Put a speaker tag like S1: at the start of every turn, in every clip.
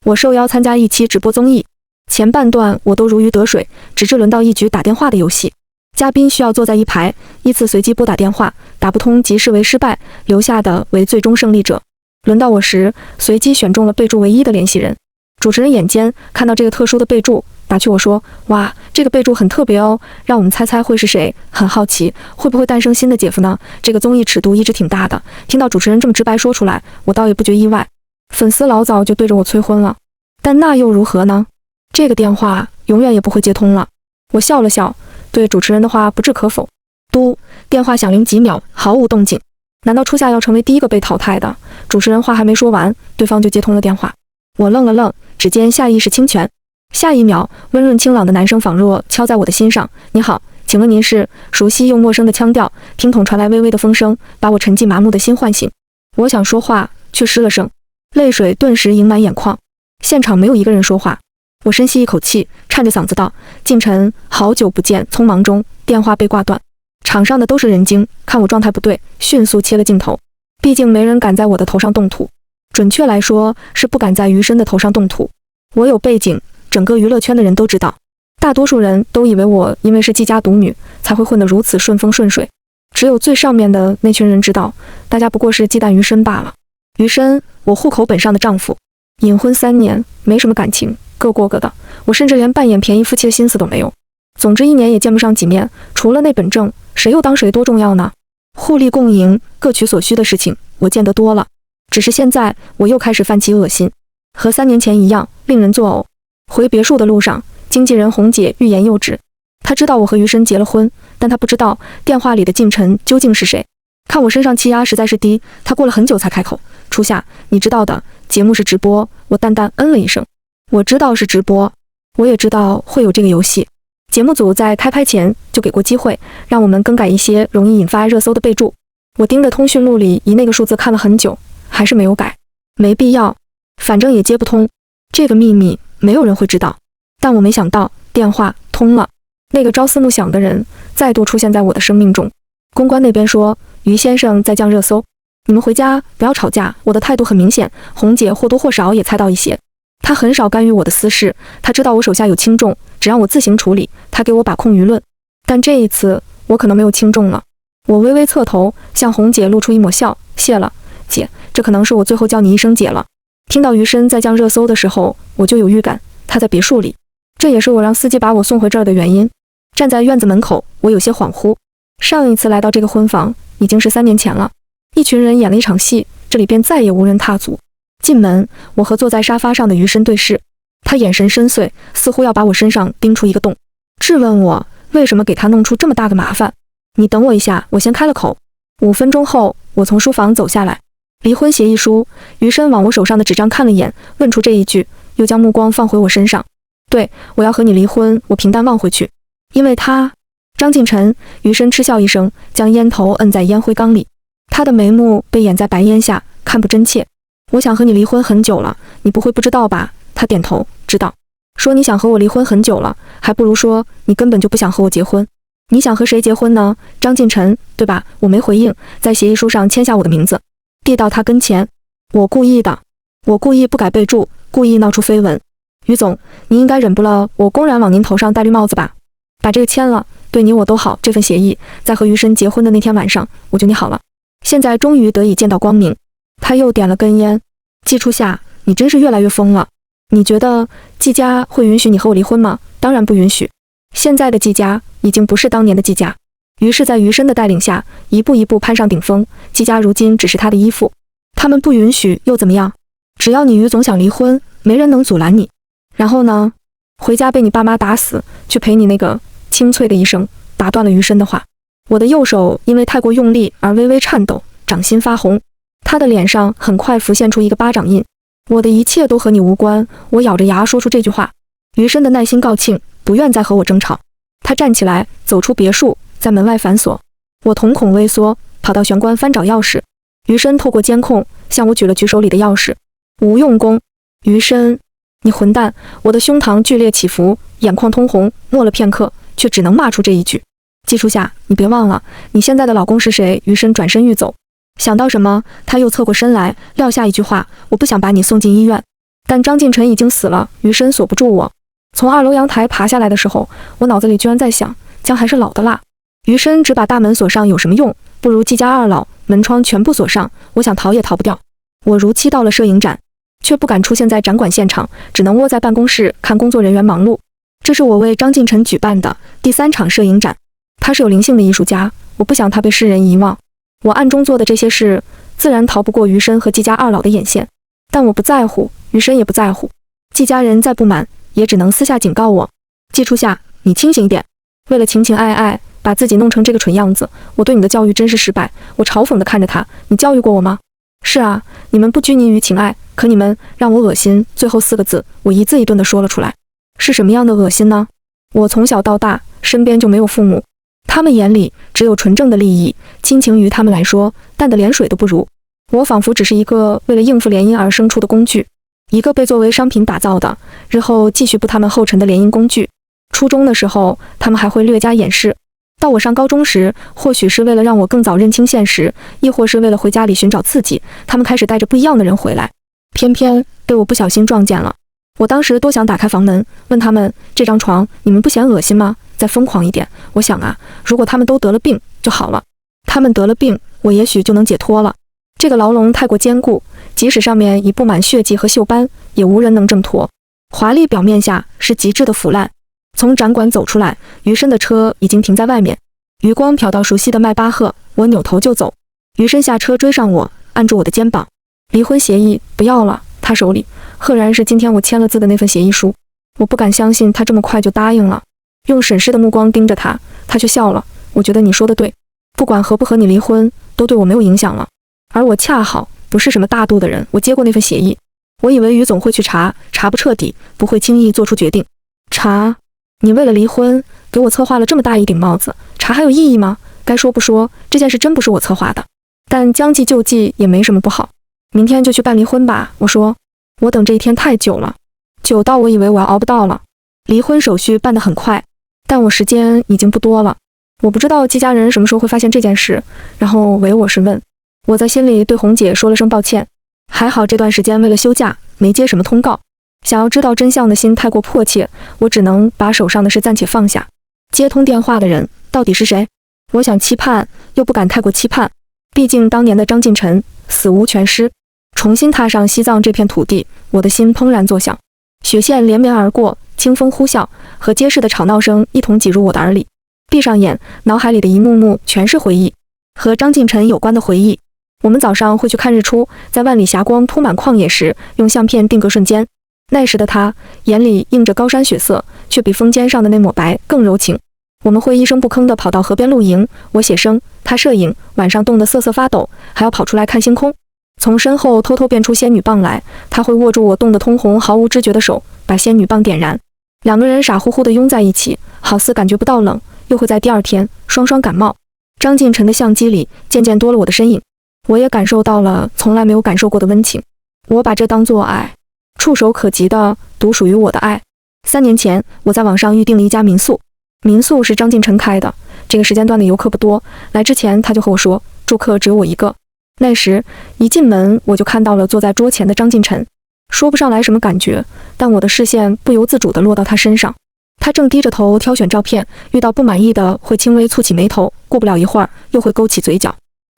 S1: 我受邀参加一期直播综艺，前半段我都如鱼得水，直至轮到一局打电话的游戏。嘉宾需要坐在一排，依次随机拨打电话，打不通即视为失败，留下的为最终胜利者。轮到我时，随机选中了备注唯一的联系人。主持人眼尖，看到这个特殊的备注，打趣我说：“哇，这个备注很特别哦，让我们猜猜会是谁？很好奇，会不会诞生新的姐夫呢？”这个综艺尺度一直挺大的，听到主持人这么直白说出来，我倒也不觉意外。粉丝老早就对着我催婚了，但那又如何呢？这个电话永远也不会接通了。我笑了笑，对主持人的话不置可否。嘟，电话响铃几秒，毫无动静。难道初夏要成为第一个被淘汰的？主持人话还没说完，对方就接通了电话。我愣了愣，指尖下意识轻拳。下一秒，温润清朗的男声仿若敲在我的心上。你好，请问您是？熟悉又陌生的腔调，听筒传来微微的风声，把我沉寂麻木的心唤醒。我想说话，却失了声，泪水顿时盈满眼眶。现场没有一个人说话。我深吸一口气，颤着嗓子道：“晋晨，好久不见。”匆忙中，电话被挂断。场上的都是人精，看我状态不对，迅速切了镜头。毕竟没人敢在我的头上动土，准确来说是不敢在余生的头上动土。我有背景，整个娱乐圈的人都知道，大多数人都以为我因为是季家独女，才会混得如此顺风顺水。只有最上面的那群人知道，大家不过是忌惮余生罢了。余生，我户口本上的丈夫，隐婚3年，没什么感情，各过各的，我甚至连扮演便宜夫妻的心思都没有。总之1年也见不上几面，除了那本证，谁又当谁多重要呢？互利共赢，各取所需的事情，我见得多了。只是现在，我又开始犯起恶心，和3年前一样，令人作呕。回别墅的路上，经纪人红姐欲言又止。她知道我和余生结了婚，但她不知道电话里的晋晨究竟是谁。看我身上气压实在是低，她过了很久才开口：“初夏，你知道的，节目是直播。”我淡淡嗯了一声。我知道是直播，我也知道会有这个游戏。节目组在开拍前就给过机会，让我们更改一些容易引发热搜的备注。我盯着通讯录里一那个数字看了很久，还是没有改。没必要，反正也接不通。这个秘密没有人会知道。但我没想到，电话通了。那个朝思暮想的人再度出现在我的生命中。公关那边说，于先生在降热搜，你们回家不要吵架。我的态度很明显，红姐或多或少也猜到一些。她很少干预我的私事，她知道我手下有轻重，只让我自行处理，她给我把控舆论。但这一次，我可能没有轻重了。我微微侧头，向红姐露出一抹笑：“谢了，姐，这可能是我最后叫你一声姐了。”听到余生在降热搜的时候，我就有预感，他在别墅里。这也是我让司机把我送回这儿的原因。站在院子门口，我有些恍惚。上一次来到这个婚房，已经是3年前了。一群人演了一场戏，这里便再也无人踏足。进门，我和坐在沙发上的余生对视，他眼神深邃，似乎要把我身上钉出一个洞，质问我为什么给他弄出这么大个麻烦。你等我一下，我先开了口。5分钟后，我从书房走下来，离婚协议书。余生往我手上的纸张看了眼，问出这一句，又将目光放回我身上。对，我要和你离婚。我平淡望回去，因为他，张晋晨。余生嗤笑一声，将烟头摁在烟灰缸里，他的眉目被掩在白烟下，看不真切。我想和你离婚很久了，你不会不知道吧？他点头，知道。说你想和我离婚很久了，还不如说你根本就不想和我结婚。你想和谁结婚呢？张晋晨，对吧？我没回应，在协议书上签下我的名字，递到他跟前。我故意的，我故意不改备注，故意闹出绯闻。余总，您应该忍不了我公然往您头上戴绿帽子吧？把这个签了，对你我都好。这份协议在和余生结婚的那天晚上，我就拟好了。现在终于得以见到光明。他又点了根烟。季初夏，你真是越来越疯了。你觉得季家会允许你和我离婚吗？当然不允许。现在的季家已经不是当年的季家。于是在余生的带领下，一步一步攀上顶峰。季家如今只是他的依附。他们不允许又怎么样？只要你余总想离婚，没人能阻拦你。然后呢？回家被你爸妈打死，去陪你那个……清脆的一声打断了余生的话。我的右手因为太过用力而微微颤抖，掌心发红。他的脸上很快浮现出一个巴掌印。我的一切都和你无关。我咬着牙说出这句话。余生的耐心告罄，不愿再和我争吵。他站起来走出别墅，在门外反锁。我瞳孔微缩，跑到玄关翻找钥匙。余生透过监控向我举了举手里的钥匙。无用功。余生，你混蛋！我的胸膛剧烈起伏，眼眶通红，默了片刻，却只能骂出这一句。季初夏，你别忘了，你现在的老公是谁？余生转身欲走，想到什么，他又侧过身来撂下一句话：我不想把你送进医院。但张进晨已经死了，余生锁不住我。从2楼阳台爬下来的时候，我脑子里居然在想，姜还是老的辣。余生只把大门锁上有什么用？不如季家2老，门窗全部锁上，我想逃也逃不掉。我如期到了摄影展，却不敢出现在展馆现场，只能窝在办公室看工作人员忙碌。这是我为张进晨举办的第3场摄影展。他是有灵性的艺术家，我不想他被世人遗忘。我暗中做的这些事，自然逃不过余生和季家2老的眼线。但我不在乎，余生也不在乎。季家人再不满，也只能私下警告我：季初夏，你清醒一点。为了情情爱爱，把自己弄成这个蠢样子，我对你的教育真是失败。我嘲讽地看着他，你教育过我吗？是啊，你们不拘泥于情爱，可你们让我恶心。最后4个字，我一字一顿地说了出来。是什么样的恶心呢？我从小到大，身边就没有父母，他们眼里只有纯正的利益，亲情于他们来说，淡得连水都不如。我仿佛只是一个为了应付联姻而生出的工具，一个被作为商品打造的，日后继续步他们后尘的联姻工具。初中的时候，他们还会略加掩饰，到我上高中时，或许是为了让我更早认清现实，亦或是为了回家里寻找刺激，他们开始带着不一样的人回来，偏偏被我不小心撞见了。我当时多想打开房门，问他们，这张床你们不嫌恶心吗？再疯狂一点，我想啊，如果他们都得了病就好了，他们得了病，我也许就能解脱了。这个牢笼太过坚固，即使上面已布满血迹和锈斑，也无人能挣脱。华丽表面下是极致的腐烂。从展馆走出来，余生的车已经停在外面，余光瞟到熟悉的迈巴赫，我扭头就走。余生下车追上我，按住我的肩膀。离婚协议不要了，他手里赫然是今天我签了字的那份协议书。我不敢相信他这么快就答应了，用审视的目光盯着他，他却笑了。我觉得你说的对，不管和不和你离婚，都对我没有影响了。而我恰好不是什么大度的人，我接过那份协议。我以为余总会去查不彻底，不会轻易做出决定。查？你为了离婚给我策划了这么大一顶帽子，查还有意义吗？该说不说，这件事真不是我策划的，但将计就计也没什么不好。明天就去办离婚吧，我说。我等这一天太久了，久到我以为我要熬不到了。离婚手续办得很快，但我时间已经不多了。我不知道季家人什么时候会发现这件事，然后唯我是问。我在心里对红姐说了声抱歉，还好这段时间为了休假没接什么通告。想要知道真相的心太过迫切，我只能把手上的事暂且放下。接通电话的人到底是谁？我想期盼，又不敢太过期盼。毕竟当年的张进晨死无全尸，重新踏上西藏这片土地，我的心怦然作响。雪线连绵而过，清风呼啸，和街市的吵闹声一同挤入我的耳里。闭上眼，脑海里的一幕幕全是回忆，和张进晨有关的回忆。我们早上会去看日出，在万里霞光铺满旷野时，用相片定格瞬间。那时的他眼里映着高山雪色，却比风肩上的那抹白更柔情。我们会一声不吭地跑到河边露营，我写生，他摄影，晚上冻得瑟瑟发抖，还要跑出来看星空。从身后偷偷变出仙女棒来，他会握住我冻得通红毫无知觉的手，把仙女棒点燃。两个人傻乎乎地拥在一起，好似感觉不到冷，又会在第2天双双感冒。张进晨的相机里渐渐多了我的身影，我也感受到了从来没有感受过的温情。我把这当作爱，触手可及的独属于我的爱。3年前，我在网上预订了一家民宿，民宿是张进晨开的，这个时间段的游客不多，来之前他就和我说，住客只有我一个。那时一进门，我就看到了坐在桌前的张进晨，说不上来什么感觉，但我的视线不由自主地落到他身上。他正低着头挑选照片，遇到不满意的会轻微蹙起眉头，过不了一会儿又会勾起嘴角，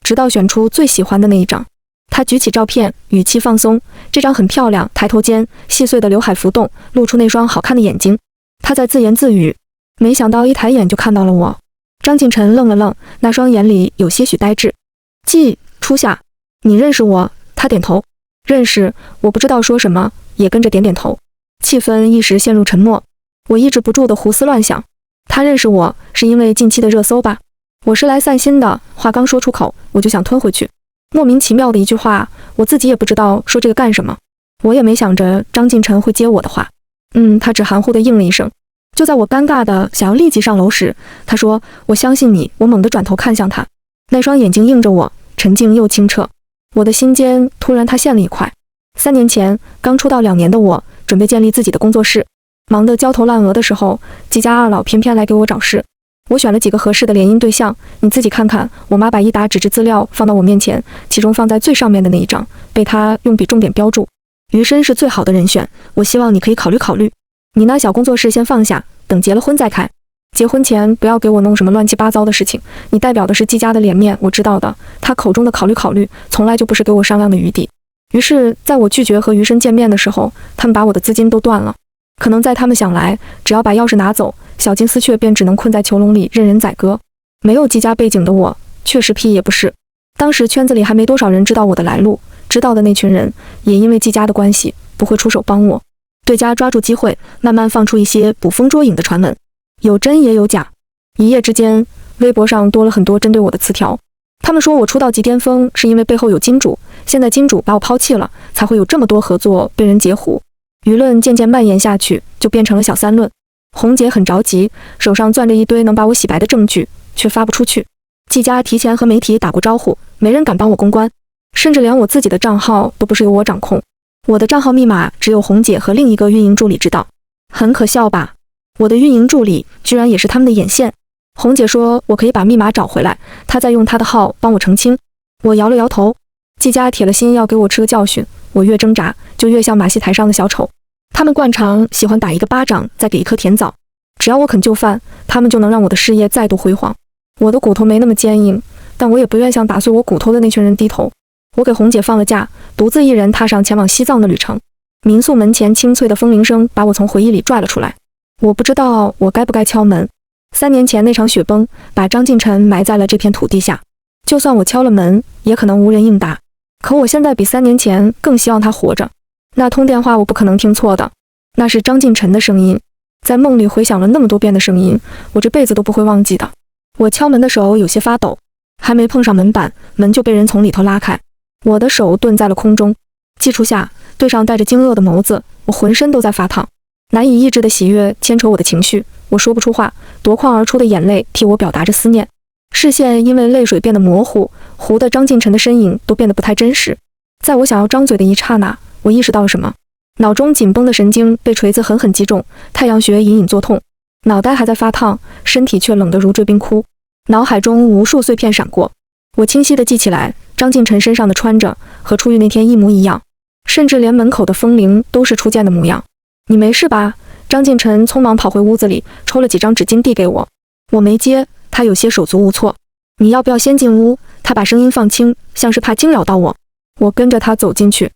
S1: 直到选出最喜欢的那一张。他举起照片，语气放松，这张很漂亮，抬头间细碎的刘海浮动，露出那双好看的眼睛。他在自言自语，没想到一抬眼就看到了我。张进晨愣了愣，那双眼里有些许呆滞。季初夏，你认识我？他点头。认识。我不知道说什么，也跟着点点头。气氛一时陷入沉默。我抑制不住的胡思乱想，他认识我是因为近期的热搜吧？我是来散心的，话刚说出口，我就想吞回去。莫名其妙的一句话，我自己也不知道说这个干什么。我也没想着张进晨会接我的话。他只含糊地应了一声。就在我尴尬的想要立即上楼时，他说，我相信你。我猛地转头看向他，那双眼睛映着我，沉静又清澈。我的心间突然塌陷了一块。3年前，刚出道2年的我，准备建立自己的工作室，忙得焦头烂额的时候，季家2老偏偏来给我找事。我选了几个合适的联姻对象，你自己看看。我妈把一沓纸质资料放到我面前，其中放在最上面的那一张，被她用笔重点标注。余生是最好的人选，我希望你可以考虑考虑。你那小工作室先放下，等结了婚再开。结婚前不要给我弄什么乱七八糟的事情，你代表的是季家的脸面，我知道的。他口中的考虑考虑，从来就不是给我商量的余地。于是，在我拒绝和余生见面的时候，他们把我的资金都断了。可能在他们想来，只要把钥匙拿走，小金丝雀便只能困在囚笼里任人宰割。没有季家背景的我，确实屁也不是。当时圈子里还没多少人知道我的来路，知道的那群人，也因为季家的关系，不会出手帮我。对家抓住机会，慢慢放出一些捕风捉影的传闻。有真也有假，一夜之间，微博上多了很多针对我的词条。他们说我出道即巅峰是因为背后有金主，现在金主把我抛弃了，才会有这么多合作被人截胡。舆论渐渐蔓延下去，就变成了小三论。红姐很着急，手上攥着一堆能把我洗白的证据，却发不出去。季家提前和媒体打过招呼，没人敢帮我公关，甚至连我自己的账号都不是由我掌控。我的账号密码只有红姐和另一个运营助理知道，很可笑吧？我的运营助理居然也是他们的眼线。红姐说我可以把密码找回来，她在用她的号帮我澄清。我摇了摇头。季家铁了心要给我吃个教训，我越挣扎就越像马戏台上的小丑。他们惯常喜欢打一个巴掌再给一颗甜枣，只要我肯就范，他们就能让我的事业再度辉煌。我的骨头没那么坚硬，但我也不愿向打碎我骨头的那群人低头。我给红姐放了假，独自一人踏上前往西藏的旅程。民宿门前清脆的风铃声把我从回忆里拽了出来。我不知道我该不该敲门。3年前那场雪崩把张晋晨埋在了这片土地下，就算我敲了门，也可能无人应答。可我现在比3年前更希望他活着。那通电话我不可能听错的，那是张晋晨的声音，在梦里回响了那么多遍的声音，我这辈子都不会忘记的。我敲门的手有些发抖，还没碰上门板，门就被人从里头拉开。我的手顿在了空中，基础下对上带着惊愕的眸子，我浑身都在发烫。难以抑制的喜悦牵扯我的情绪，我说不出话，夺眶而出的眼泪替我表达着思念。视线因为泪水变得模糊，糊的张晋晨的身影都变得不太真实。在我想要张嘴的一刹那，我意识到了什么，脑中紧绷的神经被锤子狠狠击中，太阳穴隐隐作痛，脑袋还在发烫，身体却冷得如坠冰窟。脑海中无数碎片闪过，我清晰地记起来，张晋晨身上的穿着和出狱那天一模一样，甚至连门口的风铃都是初见的模样。你没事吧？张晋晨匆忙跑回屋子里，抽了几张纸巾递给我。我没接，他有些手足无措。你要不要先进屋？他把声音放轻，像是怕惊扰到我。我跟着他走进去，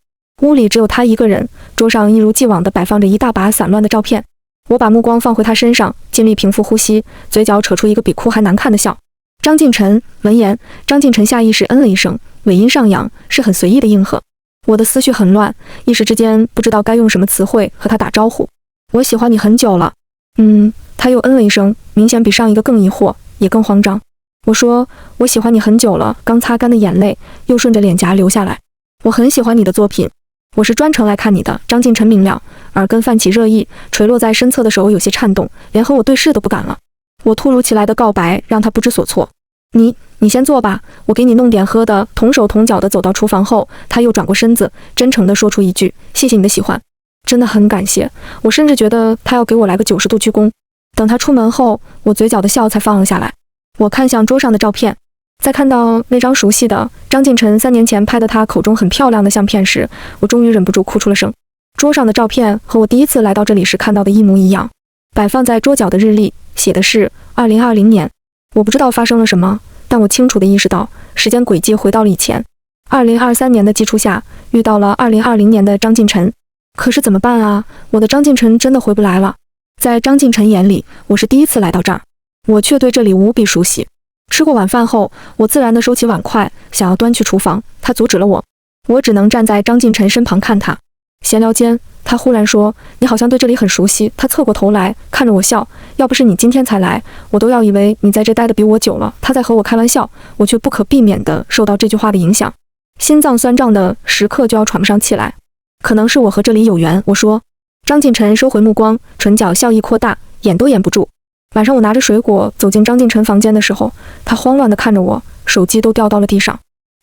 S1: 屋里只有他一个人，桌上一如既往地摆放着一大把散乱的照片。我把目光放回他身上，尽力平复呼吸，嘴角扯出一个比哭还难看的笑。张晋晨。闻言，张晋晨下意识嗯了一声，尾音上扬，是很随意的应和。我的思绪很乱，一时之间不知道该用什么词汇和他打招呼。我喜欢你很久了。他又嗯了一声，明显比上一个更疑惑，也更慌张。我说我喜欢你很久了，刚擦干的眼泪又顺着脸颊流下来。我很喜欢你的作品，我是专程来看你的。张晋晨明了，耳根泛起热意，垂落在身侧的手有些颤动，连和我对视都不敢了。我突如其来的告白让他不知所措。你先坐吧，我给你弄点喝的。同手同脚地走到厨房后，他又转过身子，真诚地说出一句：谢谢你的喜欢，真的很感谢。我甚至觉得他要给我来个90度鞠躬。等他出门后，我嘴角的笑才放了下来。我看向桌上的照片，在看到那张熟悉的张晋晨3年前拍的他口中很漂亮的相片时，我终于忍不住哭出了声。桌上的照片和我第一次来到这里时看到的一模一样，摆放在桌角的日历写的是2020年。我不知道发生了什么，但我清楚地意识到时间轨迹回到了以前。2023年的基础下遇到了2020年的张晋晨，可是怎么办啊？我的张晋晨真的回不来了。在张晋晨眼里，我是第一次来到这儿，我却对这里无比熟悉。吃过晚饭后，我自然地收起碗筷，想要端去厨房，他阻止了我。我只能站在张晋晨身旁看他。闲聊间，他忽然说：你好像对这里很熟悉。他侧过头来看着我笑，要不是你今天才来，我都要以为你在这待得比我久了。他在和我开玩笑，我却不可避免地受到这句话的影响，心脏酸胀的时刻就要喘不上气来。可能是我和这里有缘，我说。张晋晨收回目光，唇角笑意扩大，掩都掩不住。晚上我拿着水果走进张晋晨房间的时候，他慌乱地看着我，手机都掉到了地上。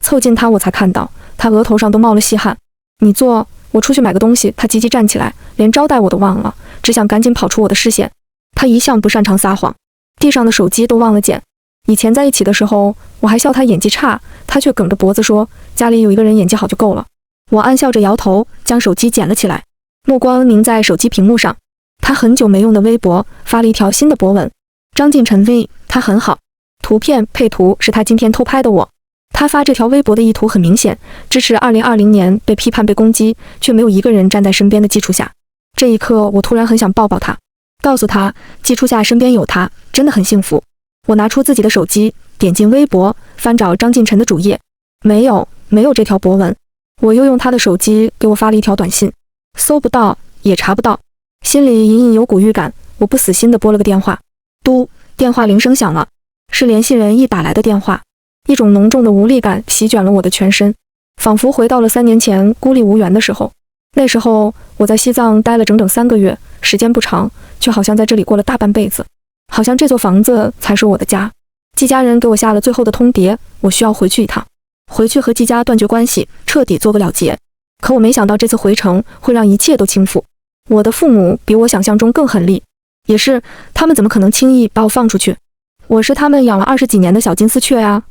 S1: 凑近他，我才看到他额头上都冒了细汗。你坐，我出去买个东西。他急急站起来，连招待我都忘了，只想赶紧跑出我的视线。他一向不擅长撒谎，地上的手机都忘了捡。以前在一起的时候，我还笑他演技差，他却梗着脖子说家里有一个人演技好就够了。我暗笑着摇头，将手机捡了起来，目光凝在手机屏幕上。他很久没用的微博发了一条新的博文：张晋晨 V， 他很好。图片配图是他今天偷拍的我。他发这条微博的意图很明显，支持2020年被批判被攻击，却没有一个人站在身边的基础下。这一刻，我突然很想抱抱他，告诉他基础下身边有他，真的很幸福。我拿出自己的手机，点进微博，翻找张晋晨的主页，没有这条博文。我又用他的手机给我发了一条短信，搜不到，也查不到。心里隐隐有股预感，我不死心地拨了个电话。嘟，电话铃声响了，是联系人一打来的电话。一种浓重的无力感席卷了我的全身，仿佛回到了3年前孤立无援的时候。那时候我在西藏待了整整3个月，时间不长，却好像在这里过了大半辈子，好像这座房子才是我的家。季家人给我下了最后的通牒，我需要回去一趟，回去和季家断绝关系，彻底做个了结。可我没想到这次回程会让一切都倾覆。我的父母比我想象中更狠厉，也是，他们怎么可能轻易把我放出去？我是他们养了20几年的小金丝雀啊！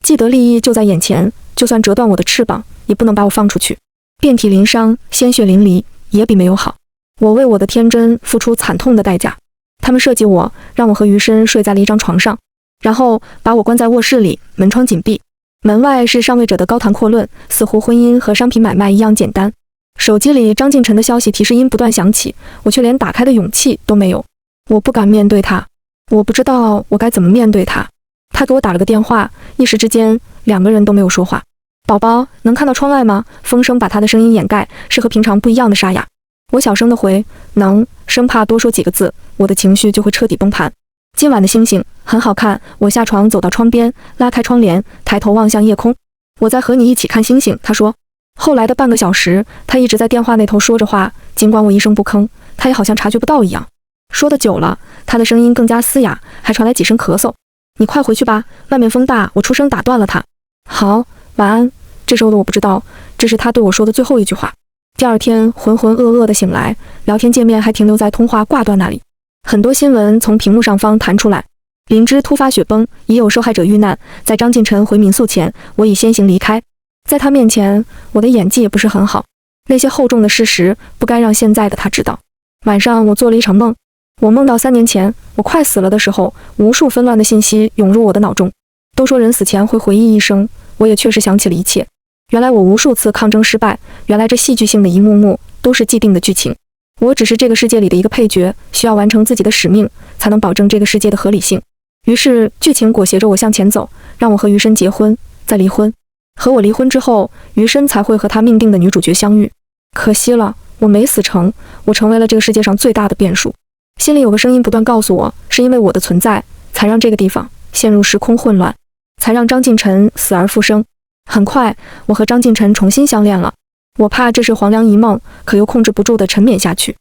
S1: 既得利益就在眼前，就算折断我的翅膀，也不能把我放出去。遍体鳞伤，鲜血淋漓，也比没有好。我为我的天真付出惨痛的代价。他们设计我，让我和余生睡在了一张床上，然后把我关在卧室里，门窗紧闭。门外是上位者的高谈阔论，似乎婚姻和商品买卖一样简单。手机里张晋晨的消息提示音不断响起，我却连打开的勇气都没有。我不敢面对他，我不知道我该怎么面对他。他给我打了个电话，一时之间2个人都没有说话。宝宝，能看到窗外吗？风声把他的声音掩盖，是和平常不一样的沙哑。我小声地回，能，生怕多说几个字，我的情绪就会彻底崩盘。今晚的星星很好看。我下床走到窗边，拉开窗帘，抬头望向夜空。我在和你一起看星星，他说。后来的半个小时，他一直在电话那头说着话，尽管我一声不吭，他也好像察觉不到一样。说得久了，他的声音更加嘶哑，还传来几声咳嗽。你快回去吧，外面风大。我出声打断了他。好，晚安。这时候的我不知道，这是他对我说的最后一句话。第二天浑浑噩噩地醒来，聊天界面还停留在通话挂断那里。很多新闻从屏幕上方弹出来：林芝突发雪崩，已有受害者遇难。在张晋晨回民宿前，我已先行离开。在他面前，我的演技也不是很好。那些厚重的事实不该让现在的他知道。晚上我做了一场梦，我梦到3年前我快死了的时候，无数纷乱的信息涌入我的脑中。都说人死前会回忆一生，我也确实想起了一切。原来我无数次抗争失败，原来这戏剧性的一幕幕都是既定的剧情。我只是这个世界里的一个配角，需要完成自己的使命，才能保证这个世界的合理性。于是剧情裹挟着我向前走，让我和余生结婚，再离婚。和我离婚之后，余生才会和他命定的女主角相遇。可惜了，我没死成，我成为了这个世界上最大的变数。心里有个声音不断告诉我，是因为我的存在，才让这个地方陷入时空混乱，才让张晋晨死而复生。很快，我和张晋晨重新相恋了。我怕这是黄粱一梦，可又控制不住地沉湎下去。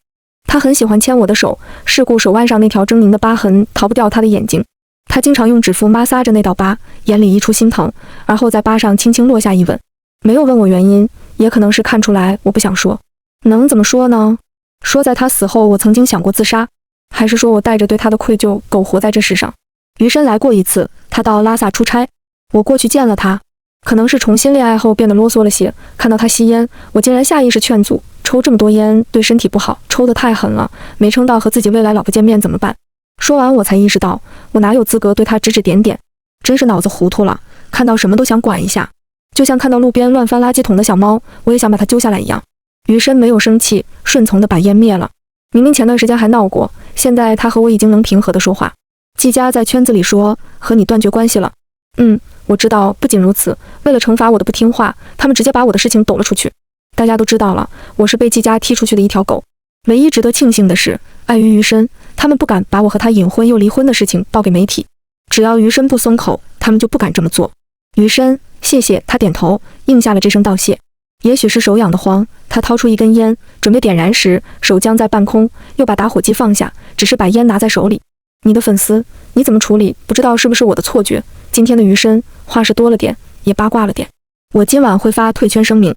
S1: 他很喜欢牵我的手，事故手腕上那条狰狞的疤痕逃不掉他的眼睛。他经常用指腹摩挲着那道疤，眼里溢出心疼，而后在疤上轻轻落下一吻。没有问我原因，也可能是看出来我不想说。能怎么说呢？说在他死后我曾经想过自杀，还是说我带着对他的愧疚苟活在这世上？余生来过一次，他到拉萨出差，我过去见了他。可能是重新恋爱后变得啰嗦了些，看到他吸烟，我竟然下意识劝阻，抽这么多烟对身体不好，抽得太狠了，没撑到和自己未来老婆见面怎么办？说完我才意识到，我哪有资格对他指指点点，真是脑子糊涂了，看到什么都想管一下，就像看到路边乱翻垃圾桶的小猫，我也想把它揪下来一样。余生没有生气，顺从地把烟灭了。明明前段时间还闹过，现在他和我已经能平和地说话。季家在圈子里说和你断绝关系了。我知道。不仅如此，为了惩罚我的不听话，他们直接把我的事情抖了出去。大家都知道了，我是被季家踢出去的一条狗。唯一值得庆幸的是，碍于余生，他们不敢把我和他隐婚又离婚的事情报给媒体。只要余生不松口，他们就不敢这么做。余生，谢谢。他点头，应下了这声道谢。也许是手痒得慌，他掏出一根烟，准备点燃时，手僵在半空，又把打火机放下，只是把烟拿在手里。你的粉丝，你怎么处理？不知道是不是我的错觉。今天的余生话是多了点，也八卦了点。我今晚会发退圈声明。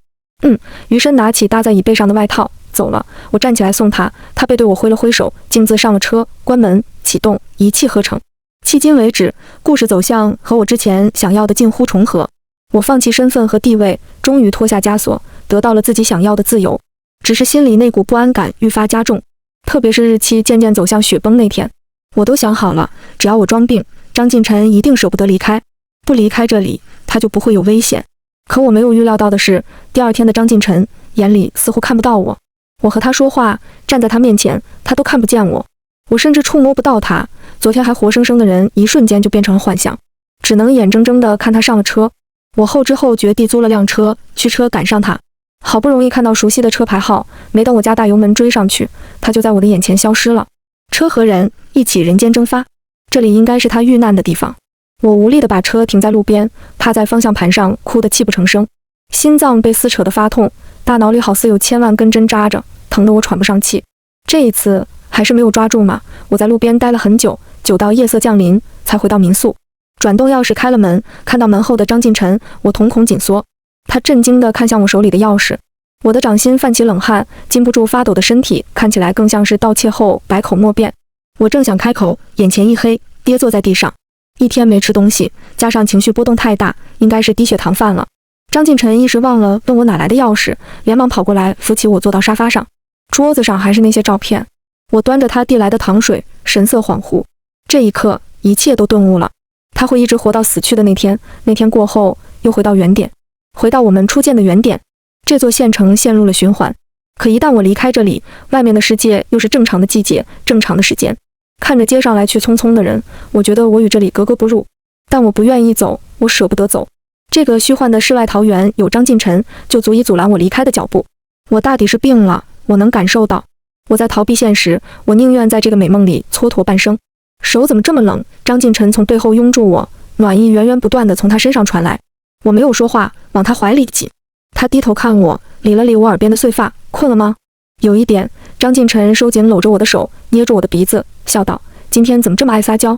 S1: 余生拿起搭在椅背上的外套走了。我站起来送他，他背对我挥了挥手，径自上了车，关门，启动，一气呵成。迄今为止，故事走向和我之前想要的近乎重合。我放弃身份和地位，终于脱下枷锁，得到了自己想要的自由。只是心里那股不安感愈发加重，特别是日期渐渐走向雪崩那天，我都想好了，只要我装病，张晋晨一定舍不得离开，不离开这里，他就不会有危险。可我没有预料到的是，第二天的张晋晨眼里似乎看不到我。我和他说话，站在他面前，他都看不见我，我甚至触摸不到他。昨天还活生生的人，一瞬间就变成了幻象，只能眼睁睁地看他上了车。我后知后觉地租了辆车，驱车赶上他。好不容易看到熟悉的车牌号，没等我加大油门追上去，他就在我的眼前消失了。车和人一起人间蒸发，这里应该是他遇难的地方。我无力地把车停在路边，趴在方向盘上，哭得泣不成声，心脏被撕扯得发痛，大脑里好似有千万根针扎着，疼得我喘不上气。这一次还是没有抓住嘛，我在路边待了很久，久到夜色降临，才回到民宿。转动钥匙开了门，看到门后的张晋晨，我瞳孔紧缩。他震惊地看向我手里的钥匙，我的掌心泛起冷汗，禁不住发抖的身体看起来更像是盗窃后百口莫辩。我正想开口，眼前一黑，跌坐在地上。一天没吃东西，加上情绪波动太大，应该是低血糖犯了。张晋晨一时忘了问我哪来的钥匙，连忙跑过来扶起我坐到沙发上。桌子上还是那些照片，我端着他递来的糖水，神色恍惚。这一刻，一切都顿悟了。他会一直活到死去的那天，那天过后又回到原点，回到我们初见的原点。这座县城陷入了循环，可一旦我离开这里，外面的世界又是正常的季节，正常的时间。看着街上来去匆匆的人，我觉得我与这里格格不入，但我不愿意走，我舍不得走。这个虚幻的世外桃源有张晋晨，就足以阻拦我离开的脚步。我大抵是病了，我能感受到。我在逃避现实，我宁愿在这个美梦里蹉跎半生。手怎么这么冷？张晋晨从背后拥住我，暖意源源不断地从他身上传来。我没有说话，往他怀里挤。他低头看我，理了理我耳边的碎发。困了吗？有一点。张晋晨收紧搂着我的手，捏住我的鼻子，笑道：今天怎么这么爱撒娇？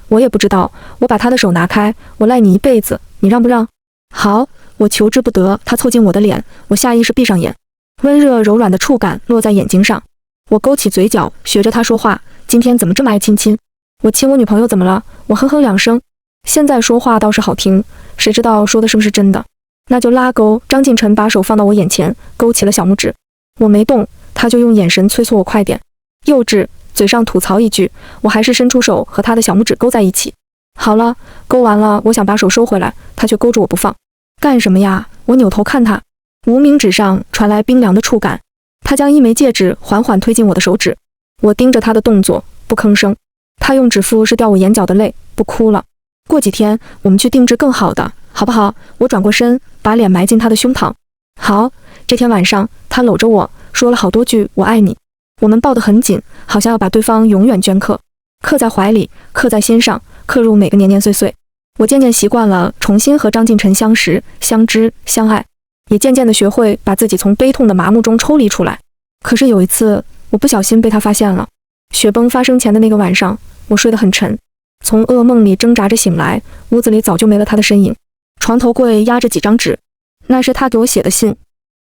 S1: 我也不知道。我把他的手拿开，我赖你一辈子，你让不让？好。我求之不得。他凑近我的脸，我下意识闭上眼，温热柔软的触感落在眼睛上。我勾起嘴角，学着他说话：今天怎么这么爱亲亲？我亲我女朋友怎么了？我哼哼两声。现在说话倒是好听，谁知道说的是不是真的？那就拉钩。张晋晨把手放到我眼前，勾起了小拇指。我没动，他就用眼神催促我快点。幼稚，嘴上吐槽一句，我还是伸出手和他的小拇指勾在一起。好了，勾完了，我想把手收回来，他却勾住我不放。干什么呀？我扭头看他，无名指上传来冰凉的触感。他将一枚戒指缓缓推进我的手指，我盯着他的动作，不吭声。他用指腹是掉我眼角的泪，不哭了。过几天我们去定制更好的，好不好？我转过身，把脸埋进他的胸膛。好。这天晚上，他搂着我说了好多句我爱你。我们抱得很紧，好像要把对方永远镌刻，刻在怀里，刻在心上，刻入每个年年岁岁。我渐渐习惯了重新和张晋晨相识、相知、相爱，也渐渐地学会把自己从悲痛的麻木中抽离出来。可是有一次，我不小心被他发现了。雪崩发生前的那个晚上，我睡得很沉，从噩梦里挣扎着醒来，屋子里早就没了他的身影。床头柜压着几张纸，那是他给我写的信，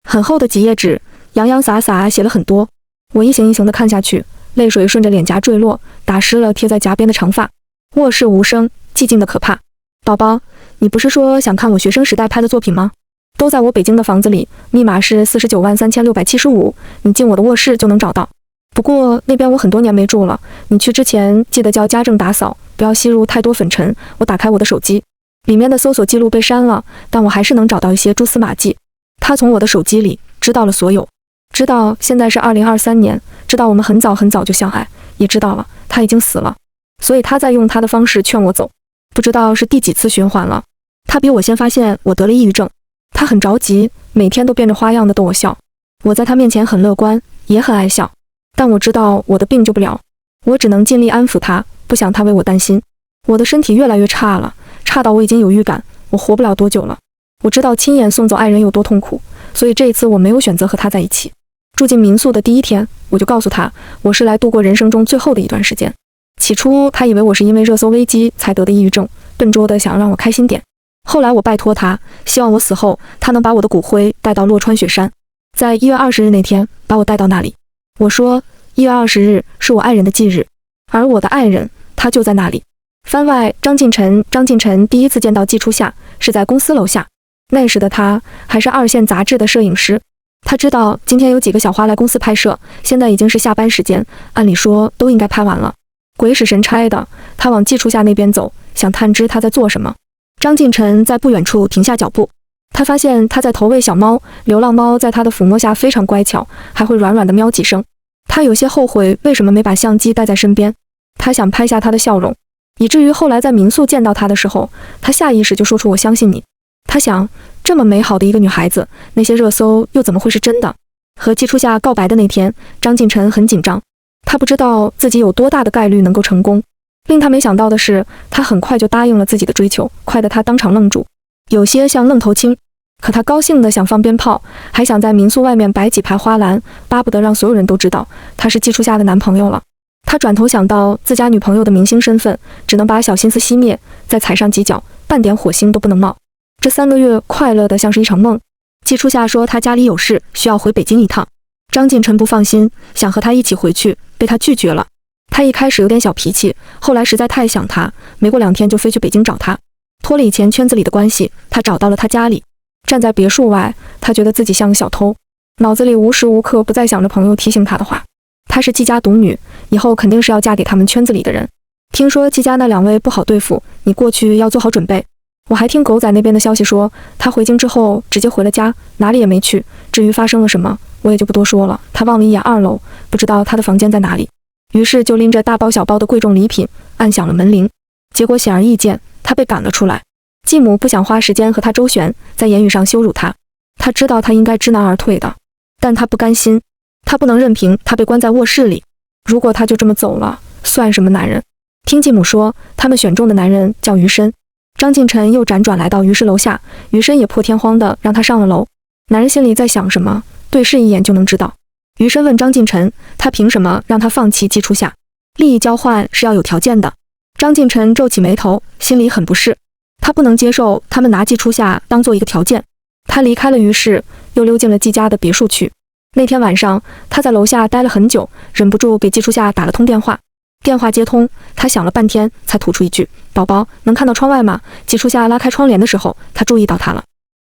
S1: 很厚的几页纸，洋洋洒洒写了很多。我一行一行地看下去，泪水顺着脸颊坠落，打湿了贴在颊边的长发。卧室无声，寂静的可怕。宝宝，你不是说想看我学生时代拍的作品吗？都在我北京的房子里，密码是493675，你进我的卧室就能找到。不过那边我很多年没住了，你去之前记得叫家政打扫，不要吸入太多粉尘。我打开我的手机，里面的搜索记录被删了，但我还是能找到一些蛛丝马迹。他从我的手机里知道了所有，知道现在是2023年，知道我们很早很早就相爱，也知道了他已经死了，所以他在用他的方式劝我走。不知道是第几次循环了，他比我先发现我得了抑郁症，他很着急，每天都变着花样的逗我笑。我在他面前很乐观，也很爱笑，但我知道我的病救不了，我只能尽力安抚他，不想他为我担心。我的身体越来越差了，差到我已经有预感，我活不了多久了。我知道亲眼送走爱人有多痛苦，所以这一次我没有选择和他在一起。住进民宿的第一天，我就告诉他，我是来度过人生中最后的一段时间。起初他以为我是因为热搜危机才得的抑郁症，笨拙的想让我开心点。后来我拜托他，希望我死后他能把我的骨灰带到洛川雪山，在1月20日那天把我带到那里。我说1月20日是我爱人的忌日，而我的爱人他就在那里。番外，张晋晨第一次见到季初夏是在公司楼下。那时的他还是2线杂志的摄影师。他知道今天有几个小花来公司拍摄，现在已经是下班时间，按理说都应该拍完了。鬼使神差的，他往季初夏那边走，想探知他在做什么。张晋晨在不远处停下脚步，他发现他在投喂小猫，流浪猫在他的抚摸下非常乖巧，还会软软的喵几声。他有些后悔为什么没把相机带在身边，他想拍下他的笑容，以至于后来在民宿见到他的时候，他下意识就说出我相信你。他想，这么美好的一个女孩子，那些热搜又怎么会是真的？和季初夏告白的那天，张晋晨很紧张，他不知道自己有多大的概率能够成功。令他没想到的是，他很快就答应了自己的追求，快得他当场愣住，有些像愣头青。可他高兴地想放鞭炮，还想在民宿外面摆几排花篮，巴不得让所有人都知道他是季初夏的男朋友了。他转头想到自家女朋友的明星身份，只能把小心思熄灭，再踩上几脚，半点火星都不能冒。这3个月快乐的像是一场梦。季初夏说他家里有事，需要回北京一趟。张晋晨不放心，想和他一起回去，被他拒绝了。他一开始有点小脾气，后来实在太想他，没过2天就飞去北京找他。托了以前圈子里的关系，他找到了他家里。站在别墅外，他觉得自己像个小偷，脑子里无时无刻不在想着朋友提醒他的话。她是季家独女，以后肯定是要嫁给他们圈子里的人。听说季家那2位不好对付，你过去要做好准备。我还听狗仔那边的消息说，他回京之后直接回了家，哪里也没去。至于发生了什么，我也就不多说了。他望了一眼2楼，不知道他的房间在哪里，于是就拎着大包小包的贵重礼品，按响了门铃。结果显而易见，他被赶了出来。继母不想花时间和他周旋，在言语上羞辱他。他知道他应该知难而退的，但他不甘心，他不能任凭他被关在卧室里。如果他就这么走了，算什么男人？听继母说，他们选中的男人叫余深。张晋晨又辗转来到余氏楼下，余深也破天荒的让他上了楼。男人心里在想什么，对视一眼就能知道。余深问张晋晨，他凭什么让他放弃季初夏？利益交换是要有条件的。张晋晨皱起眉头，心里很不适。他不能接受他们拿季初夏当做一个条件。他离开了余氏，又溜进了季家的别墅去。那天晚上，他在楼下待了很久，忍不住给季初夏打了通电话。电话接通，他想了半天，才吐出一句：“宝宝，能看到窗外吗？”季初夏拉开窗帘的时候，他注意到他了，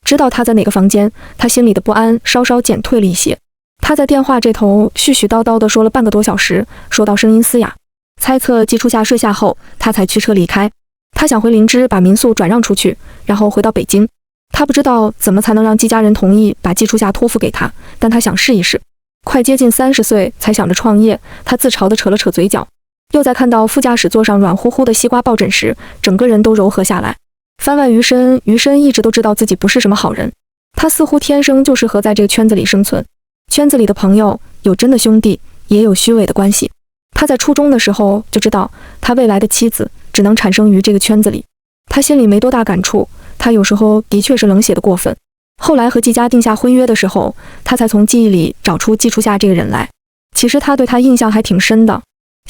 S1: 知道他在哪个房间，他心里的不安稍稍减退了一些。他在电话这头絮絮叨叨地说了半个多小时，说到声音嘶哑。猜测季初夏睡下后，他才驱车离开。他想回灵芝把民宿转让出去，然后回到北京。他不知道怎么才能让季家人同意把季初夏托付给他，但他想试一试。快接近30岁才想着创业，他自嘲地扯了扯嘴角。又在看到副驾驶座上软乎乎的西瓜抱枕时，整个人都柔和下来。番外余深一直都知道自己不是什么好人，他似乎天生就适合在这个圈子里生存。圈子里的朋友有真的兄弟，也有虚伪的关系。他在初中的时候就知道，他未来的妻子只能产生于这个圈子里。他心里没多大感触，他有时候的确是冷血的过分。后来和季家定下婚约的时候，他才从记忆里找出季初夏这个人来。其实他对他印象还挺深的。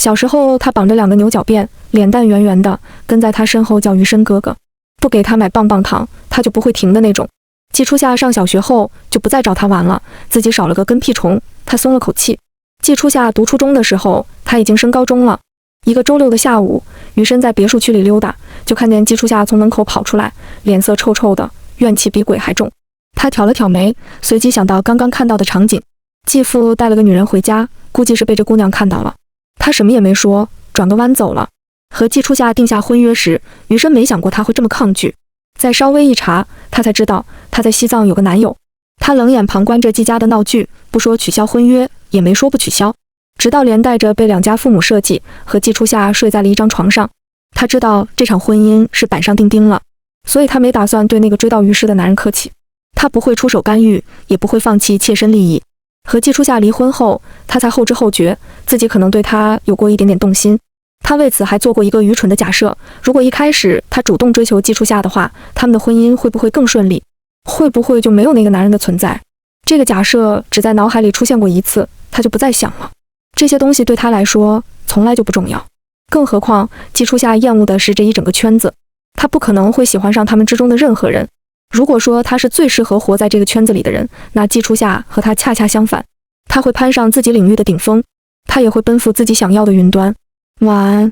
S1: 小时候他绑着2个牛角辫，脸蛋圆圆的，跟在他身后叫余深哥哥，不给他买棒棒糖他就不会停的那种。季初夏上小学后就不再找他玩了，自己少了个跟屁虫，他松了口气。季初夏读初中的时候，他已经升高中了。一个周六的下午，余深在别墅区里溜达，就看见季初夏从门口跑出来，脸色臭臭的，怨气比鬼还重。他挑了挑眉，随即想到刚刚看到的场景，继父带了个女人回家，估计是被这姑娘看到了。他什么也没说，转个弯走了。和季初夏定下婚约时，余深没想过他会这么抗拒。再稍微一查，他才知道他在西藏有个男友。他冷眼旁观着季家的闹剧，不说取消婚约，也没说不取消，直到连带着被2家父母设计和季初夏睡在了一张床上。他知道这场婚姻是板上钉钉了，所以他没打算对那个追悼余氏的男人客气。他不会出手干预，也不会放弃切身利益。和季初夏离婚后，他才后知后觉，自己可能对他有过一点点动心。他为此还做过一个愚蠢的假设：如果一开始他主动追求季初夏的话，他们的婚姻会不会更顺利？会不会就没有那个男人的存在？这个假设只在脑海里出现过一次，他就不再想了。这些东西对他来说从来就不重要。更何况季初夏厌恶的是这一整个圈子，他不可能会喜欢上他们之中的任何人。如果说他是最适合活在这个圈子里的人，那季初夏和他恰恰相反。他会攀上自己领域的顶峰，他也会奔赴自己想要的云端。晚安。